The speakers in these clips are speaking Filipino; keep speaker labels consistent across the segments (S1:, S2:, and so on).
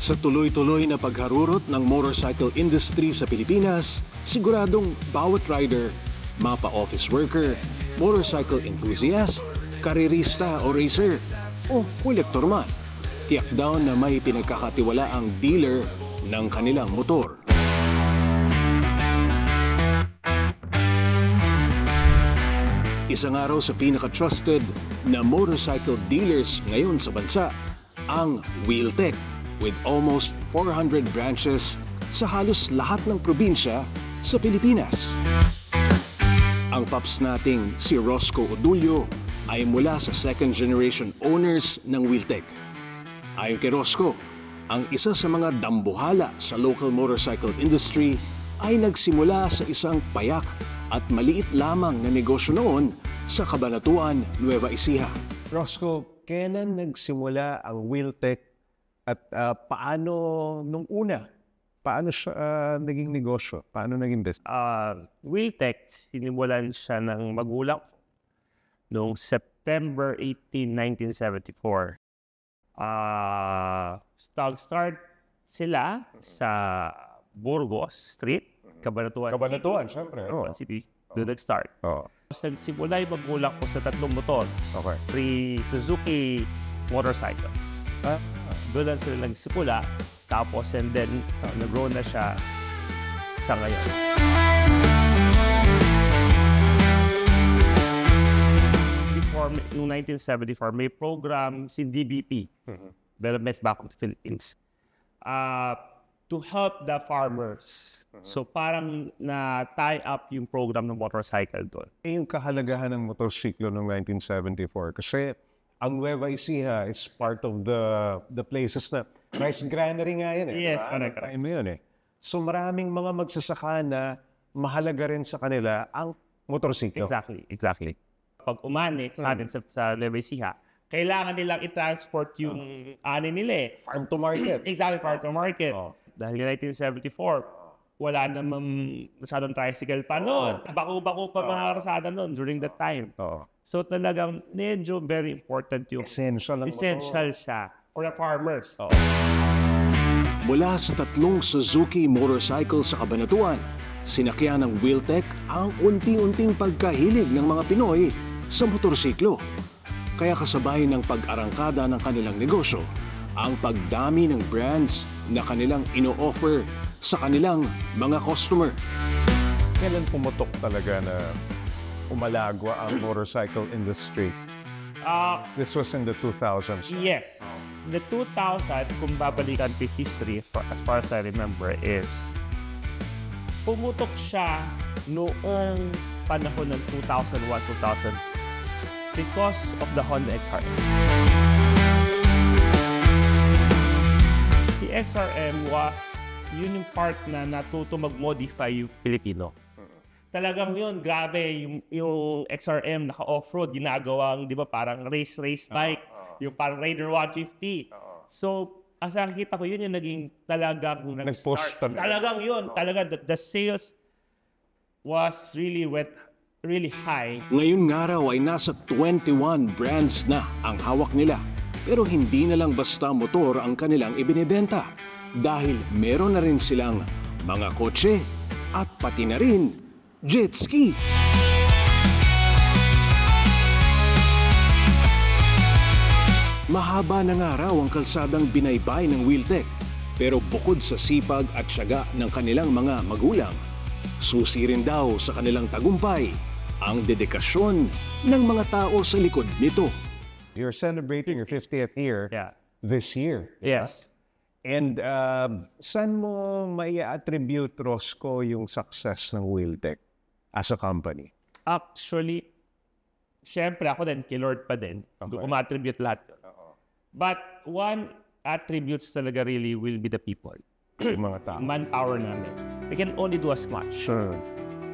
S1: Sa tuloy-tuloy na pagharurot ng motorcycle industry sa Pilipinas, siguradong bawat rider, mapa-office worker, motorcycle enthusiast, karerista o racer, o kolektor man, tiyak daw na may pinagkakatiwalaang dealer ng kanilang motor. Isang araw sa pinaka-trusted na motorcycle dealers ngayon sa bansa, ang Wheeltech, with almost 400 branches sa halos lahat ng probinsya sa Pilipinas. Ang paps nating si Roscoe Odulio ay mula sa second generation owners ng Wheeltech. Ayon kay Roscoe, ang isa sa mga dambuhala sa local motorcycle industry ay nagsimula sa isang payak at maliit lamang na negosyo noon sa Cabanatuan, Nueva Ecija.
S2: Roscoe, kailan nagsimula ang Wheeltech at paano nung una? Paano siya naging negosyo? Paano naging business?
S3: Wheeltech, sinimulan siya ng magulang ko noong September 18, 1974. Start sila sa Burgos Street, Cabanatuan
S2: syempre.
S3: City. Doon nag-start. Nagsimula yung magulang ko sa tatlong motor. Three Suzuki motorcycles. Doon lang sila nagsimula. Tapos, and then, nag-grow na siya sa ngayon. Before, noong 1974, may program si DBP, Development Bank of the Philippines, to help the farmers. So, parang na-tie up yung program ng motorcycle doon.
S2: Yung kahalagahan ng motorsiklo noong 1974, kasi ang Nueva Ecija is part of the places na rice granary nga yun eh.
S3: Yes, correct.
S2: Time yun eh. So maraming mga magsasaka na mahalaga rin sa kanila ang motorsiklo.
S3: Exactly. Pag umani sa Nueva Ecija, kailangan nilang i-transport yung ani nila eh.
S2: Farm to market.
S3: Exactly, farm to market. Dahil 1974, wala namang masyadong tricycle pa noon. Bako-bako pa mga kasada noon during that time. So talagang medyo very important yung
S2: essential
S3: siya for the farmers.
S1: Mula sa tatlong Suzuki motorcycle sa Cabanatuan, sinakyan ng Wheeltech ang unti-unting pagkahilig ng mga Pinoy sa motorsiklo. Kaya kasabay ng pag-arangkada ng kanilang negosyo, ang pagdami ng brands na kanilang ino-offer sa kanilang mga customer.
S2: Kailan pumutok talaga na umalagwa ang motorcycle industry? This was in the 2000s.
S3: Yes. In the 2000, kung babalikan to history, as far as I remember, is pumutok siya noong panahon ng 2001-2000 because of the Honda XRM. Si XRM was yun yung part na natuto mag-modify yung Pilipino. Talagang yun, grabe, yung XRM naka-off-road, ginagawang, di ba, parang race bike, yung parang Raider 150. So, as nakikita ko, yun yung naging talagang
S2: nag-push.
S3: Talagang yun, the sales was went really high.
S1: Ngayon nga raw ay nasa 21 brands na ang hawak nila. Pero hindi na lang basta motor ang kanilang ibinebenta. Dahil meron na rin silang mga kotse at pati na rin jet ski. Mahaba na nga raw ang kalsadang binaybay ng Wheeltech, pero bukod sa sipag at tiyaga ng kanilang mga magulang, susi rin daw sa kanilang tagumpay ang dedikasyon ng mga tao sa likod nito.
S2: You're celebrating your 50th year this year.
S3: Yes.
S2: And saan mo may attribute, Roscoe, yung success ng Wheeltech as a company?
S3: Actually, syempre ako din, kay Lord pa din. Doon ko ma-attribute lahat. But one attributes talaga really will be the people.
S2: Yung mga tao.
S3: Manpower namin. We can only do as much.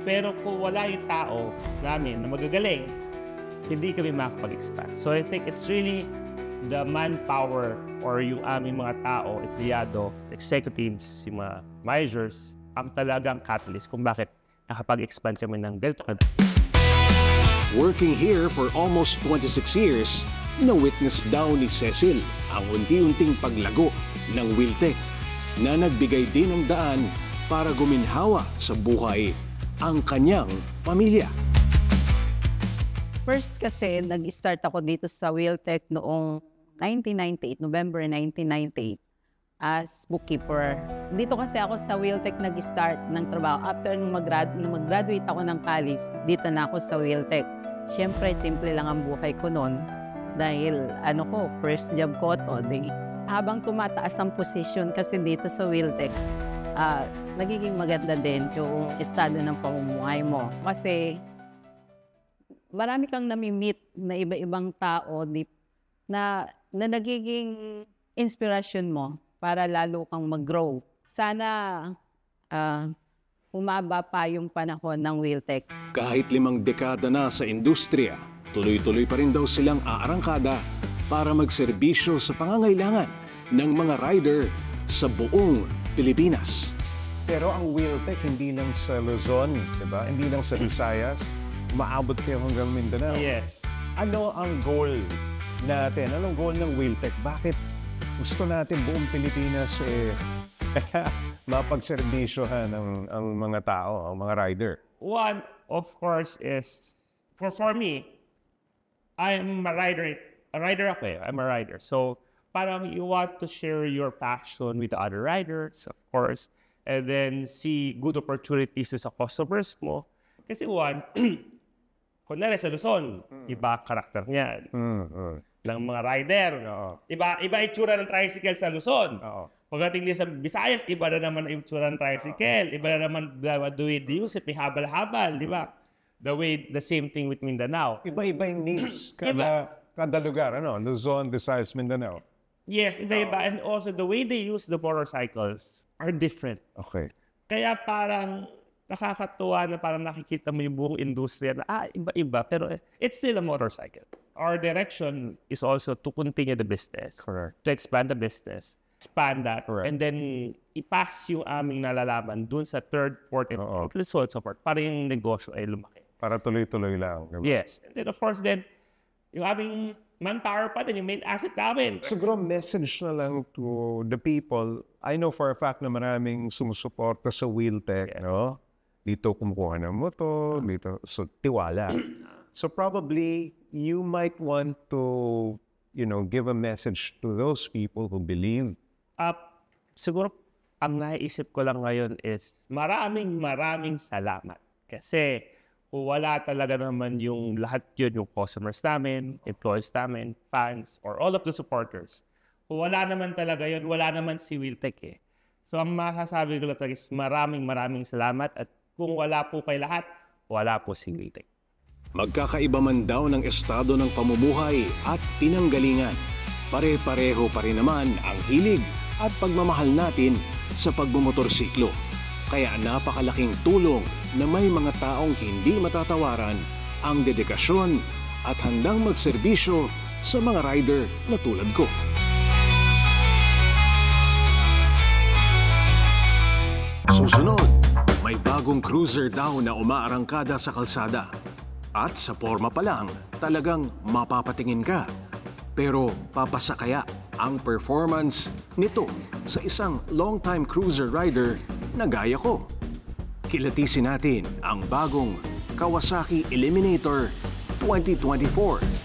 S3: Pero kung wala yung tao namin na magagaling, hindi kami makapag-expand. So I think it's really the manpower or yung aming mga tao, empleyado, executives, yung mga managers, ang talagang catalyst kung bakit nakapag-expand kami ng Delta.
S1: Working here for almost 26 years, na-witness daw ni Cecil ang unti-unting paglago ng Wheeltech na nagbigay din ng daan para guminhawa sa buhay ang kanyang pamilya.
S4: First kasi, nag-start ako dito sa Wheeltech noong 1998, November 1998, as bookkeeper. Dito kasi ako sa Wheeltech nag-start ng trabaho. After nung mag-graduate ako ng college, dito na ako sa Wheeltech. Siyempre, simple lang ang buhay ko noon. Dahil, first job ko to. Habang tumataas ang position kasi dito sa Wheeltech, nagiging maganda din yung estado ng pamumuhay mo. Kasi, marami kang nami-meet na iba-ibang tao na nagiging inspiration mo para lalo kang mag-grow. Sana humaba pa yung panahon ng Wheeltech.
S1: Kahit 5 dekada na sa industriya, tuloy-tuloy pa rin daw silang aarangkada para magserbisyo sa pangangailangan ng mga rider sa buong Pilipinas.
S2: Pero ang Wheeltech hindi lang sa Luzon, diba? Hindi lang sa Visayas. Maabot kayo hanggang Mindanao.
S3: Yes.
S2: Ano ang goal natin? Anong goal ng Wheeltech? Bakit gusto natin buong Pilipinas mapagserbisyohan ang mga tao, ang mga rider?
S3: One, of course, is for me, I'm a rider. A rider ako eh. I'm a rider. So, parang you want to share your passion with the other riders, of course, and then see good opportunities sa customers mo. Kasi one, kunwari sa Luzon, iba karakter niyan. Ng mga rider. Iba itsura ng tricycle sa Luzon. Pagdating din sa Visayas, iba na naman ang itsura ng tricycle. Iba na naman the way they use it. May habal-habal, di ba? The same thing with Mindanao.
S2: Iba-iba yung needs. Kada lugar, Luzon, Visayas, Mindanao.
S3: Yes, iba-iba. And also, the way they use the motorcycles are different.
S2: Okay.
S3: Kaya parang nakakatuwa na parang nakikita mo yung buong industriya na iba-iba, pero it's still a motorcycle. Our direction is also to continue the business.
S2: Correct.
S3: To expand the business. Expand that.
S2: Correct.
S3: And then ipass yung aming nalalaman dun sa third, fourth, and so support para yung negosyo ay lumaki.
S2: Para tuloy-tuloy lang. Diba?
S3: Yes. And then of course then, yung aming manpower pa din, yung main asset namin.
S2: Siguro message na lang to the people. I know for a fact na maraming sumusuporta sa Wheeltech, no? Dito kumukuha ng motor, dito. So, tiwala. So, probably, you might want to, give a message to those people who believe.
S3: Siguro, ang naisip ko lang ngayon is maraming salamat. Kasi, kung wala talaga naman yung lahat yun, yung customers namin, employees namin, fans, or all of the supporters. Kung wala naman talaga yun, wala naman si Wheeltech eh. So, ang masasabi ko lang talaga is maraming salamat at kung wala po kay lahat, wala po si Wheeltech.
S1: Magkakaiba man daw ng estado ng pamumuhay at pinanggalingan, pare-pareho pa rin naman ang hilig at pagmamahal natin sa pagmumotorsiklo. Kaya napakalaking tulong na may mga taong hindi matatawaran ang dedikasyon at handang magserbisyo sa mga rider na tulad ko. Susunod, may bagong cruiser daw na umaarangkada sa kalsada. At sa forma pa lang, talagang mapapatingin ka. Pero papasa kaya ang performance nito sa isang long-time cruiser rider na gaya ko? Kilatisin natin ang bagong Kawasaki Eliminator 2024.